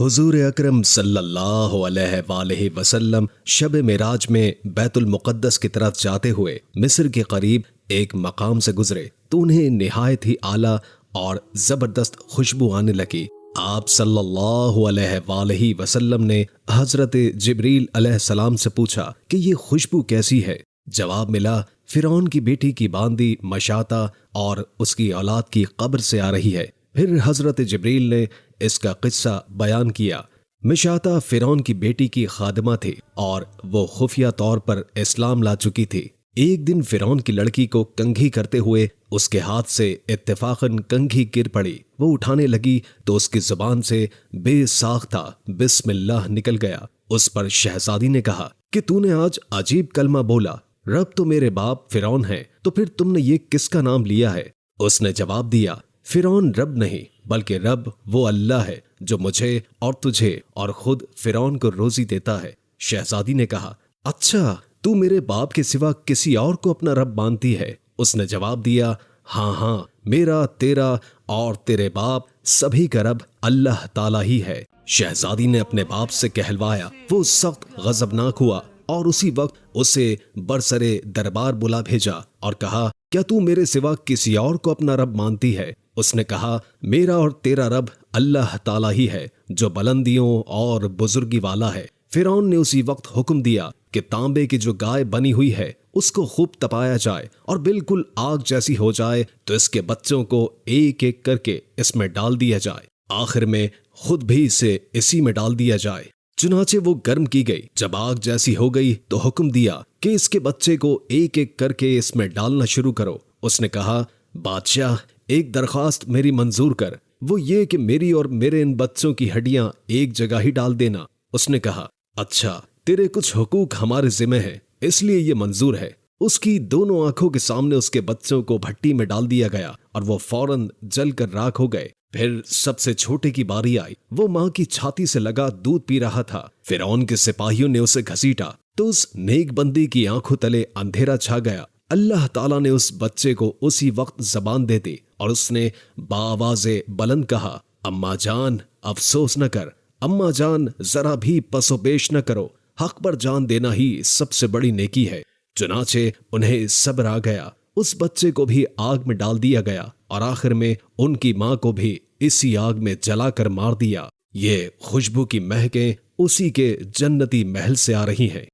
حضور اکرم صلی اللہ علیہ وآلہ وسلم شب معراج میں بیت المقدس کی طرف جاتے ہوئے مصر کے قریب ایک مقام سے گزرے تو انہیں نہایت ہی اعلیٰ اور زبردست خوشبو آنے لگی۔ آپ صلی اللہ علیہ وآلہ وسلم نے حضرت جبریل علیہ السلام سے پوچھا کہ یہ خوشبو کیسی ہے؟ جواب ملا، فرعون کی بیٹی کی باندی مشاطہ اور اس کی اولاد کی قبر سے آ رہی ہے۔ پھر حضرت جبریل نے اس کا قصہ بیان کیا۔ مشاطہ فرعون کی بیٹی کی خادمہ تھی اور وہ خفیہ طور پر اسلام لا چکی تھی۔ ایک دن فرعون کی لڑکی کو کنگھی کرتے ہوئے اس کے ہاتھ سے اتفاقاً کنگھی گر پڑی۔ وہ اٹھانے لگی تو اس کی زبان سے بے ساختہ بسم اللہ نکل گیا۔ اس پر شہزادی نے کہا کہ تو نے آج عجیب کلمہ بولا، رب تو میرے باپ فرعون ہے، تو پھر تم نے یہ کس کا نام لیا ہے؟ اس نے جواب دیا، فرعون رب نہیں بلکہ رب وہ اللہ ہے جو مجھے اور تجھے اور خود فرعون کو روزی دیتا ہے۔ شہزادی نے کہا، اچھا تو میرے باپ کے سوا کسی اور کو اپنا رب مانتی ہے؟ اس نے جواب دیا، ہاں ہاں، میرا، تیرا اور تیرے باپ سبھی کا رب اللہ تعالیٰ ہی ہے۔ شہزادی نے اپنے باپ سے کہلوایا۔ وہ سخت غضبناک ہوا اور اسی وقت اسے برسرے دربار بلا بھیجا اور کہا، کیا تو میرے سوا کسی اور کو اپنا رب مانتی ہے؟ اس نے کہا، میرا اور تیرا رب اللہ تعالیٰ ہی ہے جو بلندیوں اور بزرگی والا ہے۔ فرعون نے اسی وقت حکم دیا کہ تانبے کی جو گائے بنی ہوئی ہے اس کو خوب تپایا جائے اور بالکل آگ جیسی ہو جائے تو اس کے بچوں کو ایک ایک کر کے اس میں ڈال دیا جائے، آخر میں خود بھی اسے اسی میں ڈال دیا جائے۔ چنانچہ وہ گرم کی گئی۔ جب آگ جیسی ہو گئی تو حکم دیا کہ اس کے بچے کو ایک ایک کر کے اس میں ڈالنا شروع کرو۔ اس نے کہا، بادشاہ ایک درخواست میری منظور کر، وہ یہ کہ میری اور میرے ان بچوں کی ہڈیاں ایک جگہ ہی ڈال دینا۔ اس نے کہا، اچھا تیرے کچھ حقوق ہمارے ذمہ ہیں اس لیے یہ منظور ہے۔ اس کی دونوں آنکھوں کے سامنے اس کے بچوں کو بھٹی میں ڈال دیا گیا اور وہ فوراً جل کر راکھ ہو گئے۔ پھر سب سے چھوٹے کی باری آئی۔ وہ ماں کی چھاتی سے لگا دودھ پی رہا تھا۔ فرعون کے سپاہیوں نے اسے گھسیٹا تو اس نیک بندی کی آنکھوں تلے اندھیرا چھا گیا۔ اللہ تعالیٰ نے اس بچے کو اسی وقت زبان دے دی اور اس نے بآواز بلند کہا، اماں جان افسوس نہ کر، اماں جان ذرا بھی پس و بیش نہ کرو، حق پر جان دینا ہی سب سے بڑی نیکی ہے۔ چنانچہ انہیں صبر آ گیا۔ اس بچے کو بھی آگ میں ڈال دیا گیا اور آخر میں ان کی ماں کو بھی اسی آگ میں جلا کر مار دیا۔ یہ خوشبو کی مہکیں اسی کے جنتی محل سے آ رہی ہیں۔